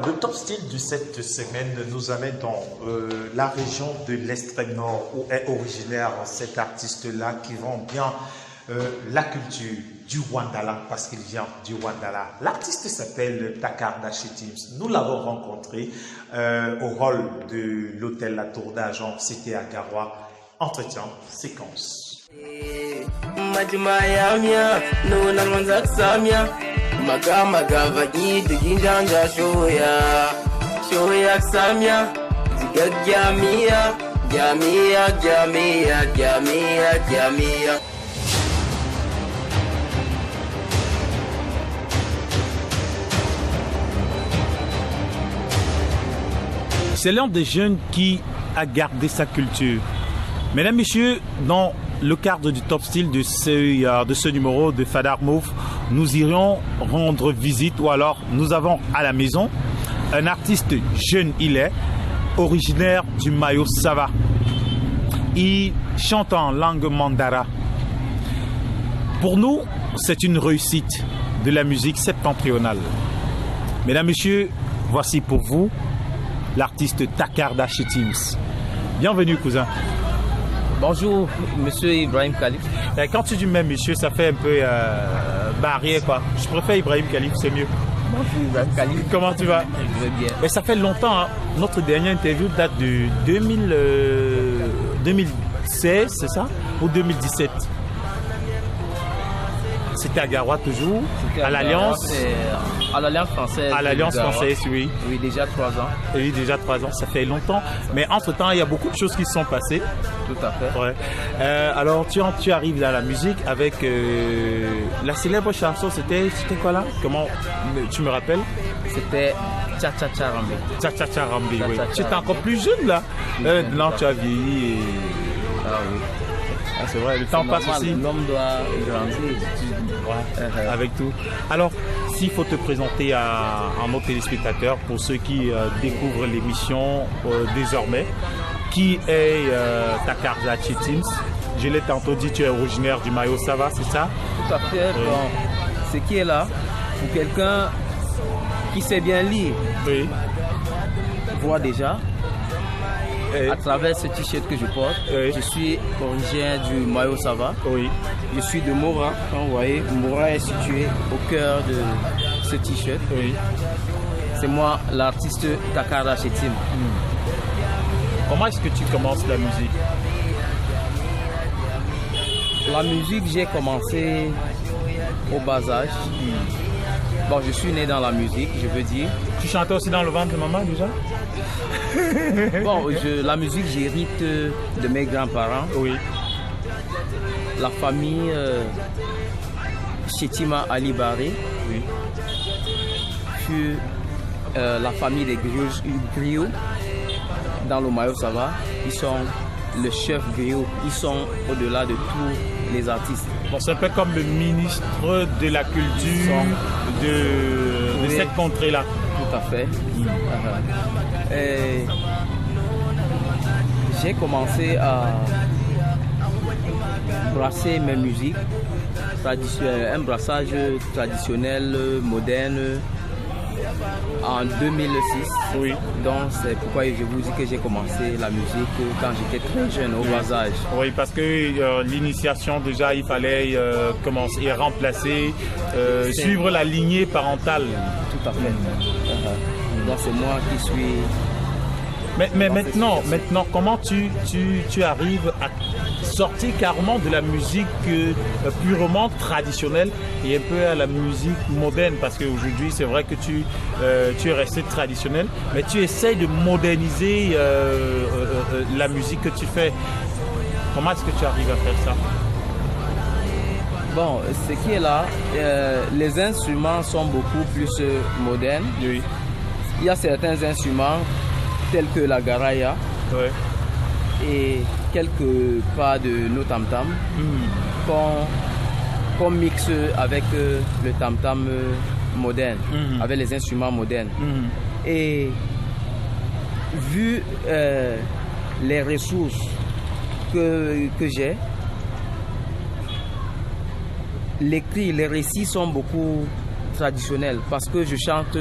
le top style de cette semaine nous amène dans la région de l'extrême nord où est originaire cet artiste-là qui vend bien la culture du Wandala parce qu'il vient du Wandala. L'artiste s'appelle Takarda Chetims. Nous l'avons rencontré au hall de l'hôtel La Tour d'Argent, cité à Garoua. Entretien, séquence. C'est l'un des jeunes qui a gardé sa culture. Mesdames, Messieurs, dans le cadre du top style de ce numéro de Fadar Move, nous irions rendre visite ou alors nous avons à la maison un artiste jeune, il est originaire du Mayo Sava. Il chante en langue mandara. Pour nous, c'est une réussite de la musique septentrionale. Mesdames, Messieurs, voici pour vous l'artiste Takarda Chetims. Bienvenue, cousin. Bonjour, monsieur Ibrahim Khalif. Quand tu dis même monsieur, ça fait un peu barrière, quoi. Je préfère Ibrahim Khalif, c'est mieux. Bonjour Ibrahim Khalif. Comment tu vas? Je vais bien. Mais ça fait longtemps, hein. Notre dernière interview date de 2016, c'est ça? Ou 2017? C'était à Garoua toujours, à l'Alliance. À l'Alliance française. À l'Alliance française, oui. Oui, déjà 3 ans. Oui, déjà 3 ans, ça fait longtemps. Mais entre-temps, il y a beaucoup de choses qui se sont passées. Tout à fait. Ouais. Alors, tu arrives dans la musique avec la célèbre chanson, c'était quoi là? Comment tu me rappelles? C'était Cha Cha Cha Rambi. Cha Cha Cha Rambi, oui. Cha Cha Tu étais Cha. encore plus jeune là. Non, tu as vieilli. Ah oui. Ah, c'est vrai, le temps passe normal, aussi. L'homme doit grandir. Ouais, avec tout. Alors, s'il faut te présenter à nos téléspectateurs, pour ceux qui découvrent l'émission désormais, qui est Takarda Chetims? Je l'ai tantôt dit, tu es originaire du Mayo Sava, c'est ça? Tout à fait. Oui. Bon, ce qui est là, pour quelqu'un qui sait bien lire, Oui. voit déjà, à travers ce t-shirt que je porte, Oui. je suis originaire du Mayo Sava. Oui. Je suis de Mora, quand vous voyez, Mora est situé au cœur de ce t-shirt. Oui. C'est moi l'artiste Takarda Chetims. Comment est-ce que tu commences la musique? La musique, j'ai commencé au bas âge. Bon, je suis né dans la musique, je veux dire. Tu chantais aussi dans le ventre de maman déjà? Bon, la musique, j'hérite de mes grands-parents. Oui. La famille Chetima Ali Baré Oui. fut la famille des griots dans le Mayo Sava. Ils sont le chef griot, ils sont au-delà de tous les artistes. Bon, c'est un peu comme le ministre de la culture de Oui. cette contrée-là. Tout à fait. Et j'ai commencé à brasser mes musiques, un brassage traditionnel, moderne, en 2006. Oui. Donc c'est pourquoi je vous dis que j'ai commencé la musique quand j'étais très jeune, au bas âge. Oui, parce que l'initiation, déjà, il fallait commencer et remplacer, suivre la lignée parentale. Tout à fait. Donc c'est moi qui suis... Mais maintenant, comment tu arrives à sortir carrément de la musique purement traditionnelle et un peu à la musique moderne? Parce qu'aujourd'hui, c'est vrai que tu es resté traditionnel, mais tu essayes de moderniser la musique que tu fais. Comment est-ce que tu arrives à faire ça? Bon, ce qui est là, les instruments sont beaucoup plus modernes. Oui. Il y a certains instruments tels que la garaya Ouais. et quelques pas de nos tam-tam qu'on mixe avec le tam-tam moderne, avec les instruments modernes. Et vu les ressources que j'ai, les récits sont beaucoup traditionnel parce que je chante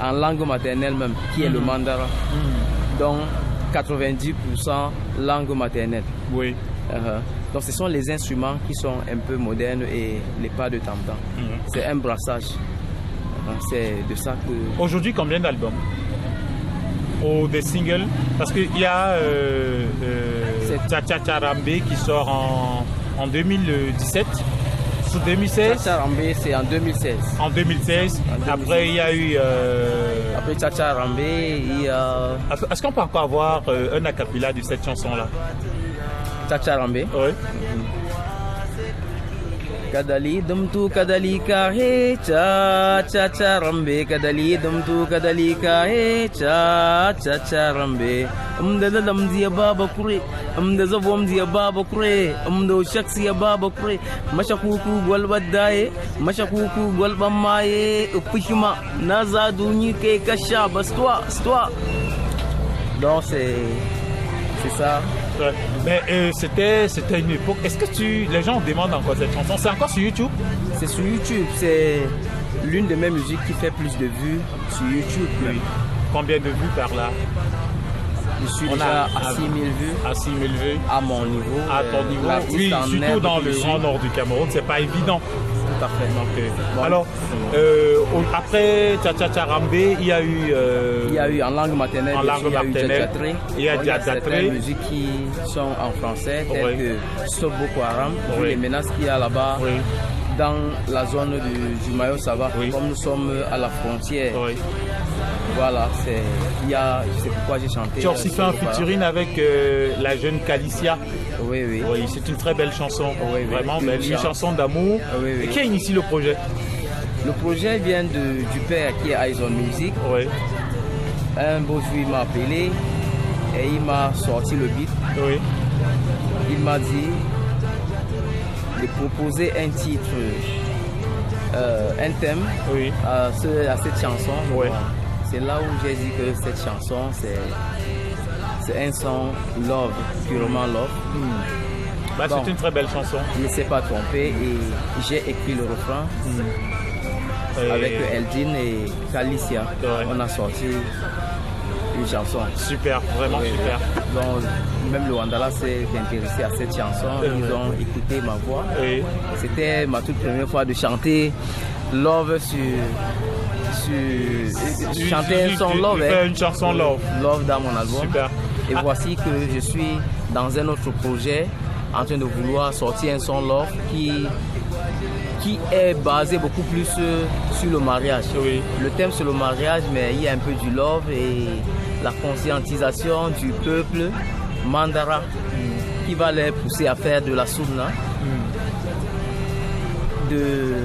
en langue maternelle même, qui est le mandara. Donc 90% langue maternelle. Oui. Donc ce sont les instruments qui sont un peu modernes et les pas de tam-tam. C'est un brassage. C'est de ça que... Aujourd'hui, combien d'albums ou des singles? Parce qu'il y a Cha Cha Cha Rambé qui sort en 2017. Sous 2016. Cha Cha Rambé, c'est en 2016. En 2016. Après, il y a eu... Après Cha Cha Rambé, il y a... Est-ce qu'on peut encore avoir un a cappella de cette chanson-là? Cha Cha Rambé. Oui. Kadali dumtu kadali kahe cha cha cha rambe kadali dumtu kadali kahe cha cha cha rambe amda dam dia baba kure amda zabom dia baba kure amdo shaksi baba kure mashakuku gol badaye mashakuku gol bamaye upishima naza duni ke kasha bas toi donc c'est ça. Ouais. Mais c'était une époque. Est-ce que les gens demandent encore cette chanson? C'est encore sur YouTube? C'est sur YouTube. C'est l'une de mes musiques qui fait plus de vues sur YouTube. Oui. Combien de vues par là? Je suis déjà à 6 000 vues. À 6 000 vues. À mon niveau. À ton niveau. Oui, surtout dans le grand nord du Cameroun, c'est pas évident. Tout à fait. Donc, bon. Alors, après Cha Cha Cha Rambé, il y a eu en langue maternelle. Il y a certaines musiques qui sont en français, telles que Stop Boko Haram, vu les menaces qu'il y a là-bas. Dans la zone du Mayo Sava, comme nous sommes à la frontière. Voilà, c'est pourquoi j'ai chanté. Tu as aussi fait un featuring avec la jeune Calicia. Oui. Oui, c'est une très belle chanson. Vraiment belle. Une chanson d'amour. Oui. Et qui a initié le projet? Le projet vient du père qui est Eyes on Music. Un beau jour, il m'a appelé et il m'a sorti le beat. Il m'a dit de proposer un titre, un thème à cette chanson. C'est là où j'ai dit que cette chanson, c'est un son love, purement love. C'est une très belle chanson. Il ne s'est pas trompé et j'ai écrit le refrain avec Eldin et Calicia. On a sorti une chanson. Super, vraiment super. Donc, même le Wandala s'est intéressé à cette chanson. Ils ont écouté ma voix. C'était ma toute première fois de chanter Love chanter un son Love. Une chanson Love. Love dans mon album. Super. Et voici que je suis dans un autre projet en train de vouloir sortir un son Love qui est basé beaucoup plus sur le mariage. Le thème c'est le mariage, mais il y a un peu du love et la conscientisation du peuple mandara qui va les pousser à faire de la sunna, de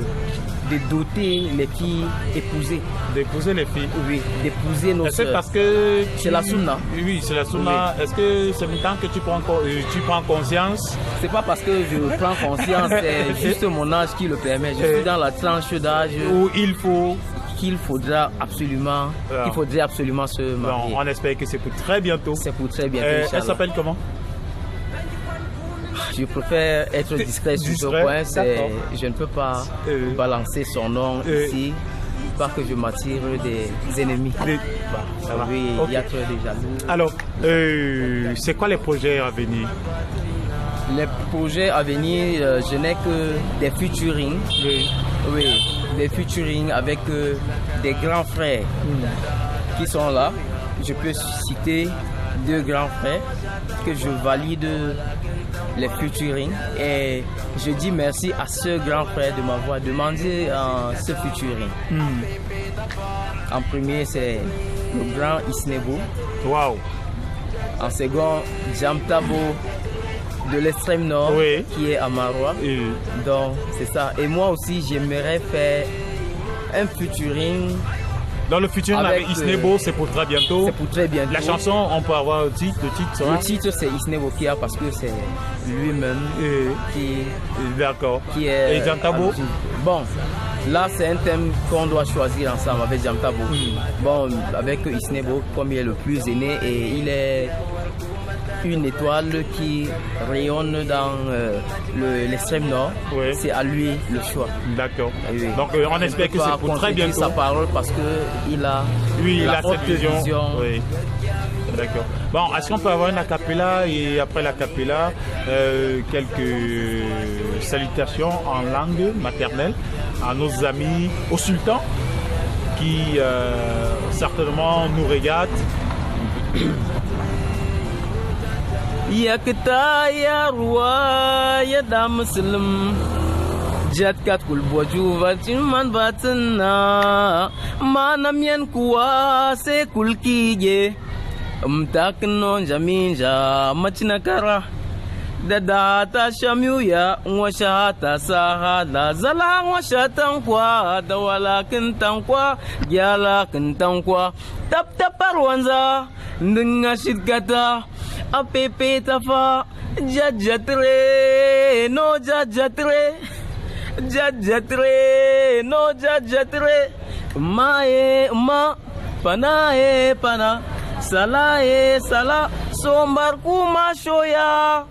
doter les filles épousées. D'épouser les filles? Oui, d'épouser nos sœurs. C'est parce que... C'est la sunna. Oui, c'est la sunna. Est-ce que c'est maintenant que tu prends conscience? C'est pas parce que je prends conscience, c'est juste mon âge qui le permet. Je suis dans la tranche d'âge où qu'il faudrait absolument se marier. Bon, on espère que c'est pour très bientôt. C'est pour très bientôt. Elle s'appelle comment? Je préfère être discret sur ce point. Je ne peux pas balancer son nom ici, pas que je m'attire des ennemis. Oui, il y a trop de jaloux. Alors, c'est quoi les projets à venir? Les projets à venir, je n'ai que des featuring. Oui, des featuring avec des grands frères qui sont là. Je peux citer 2 grands frères que je valide les featuring et je dis merci à ce grand frère de m'avoir demandé ce featuring. En premier, c'est le grand Isnebo. Wow. En second, Jamtabo de l'extrême nord qui est à Marois. Donc c'est ça. Et moi aussi, j'aimerais faire un featuring. Dans le futur, avec Isnebo, c'est pour très bientôt. C'est pour très bientôt. La chanson, on peut avoir le titre. Le titre, c'est Isnebo Kia parce que c'est lui-même qui est. Et Jamtabo? Bon, là, c'est un thème qu'on doit choisir ensemble avec Jamtabo. Bon, avec Isnebo, comme il est le plus aîné et il est une étoile qui rayonne dans l'extrême nord. Oui. C'est à lui le choix. D'accord. Oui. Donc on espère que c'est pour très bientôt. Sa parole parce qu'il a, il la a cette vision. Oui. D'accord. Bon, est-ce qu'on peut avoir une acapella et après l'acapella, quelques salutations en langue maternelle à nos amis, au sultan qui certainement nous regarde. Yakta ya ruwa ya da muslim jatkat kul boju vatin man batina manam yan kuwa se kul kije mtakno jaminja machina kara da ta shamyuya washa ta sahala zala washa tankwa da walakin tankwa gyala kin tankwa tap tapar wanza ndinga shidgata apepe tafa jajatre no jajatre jajatre no jajatre mae ma pana salae sala sombar kuma shoya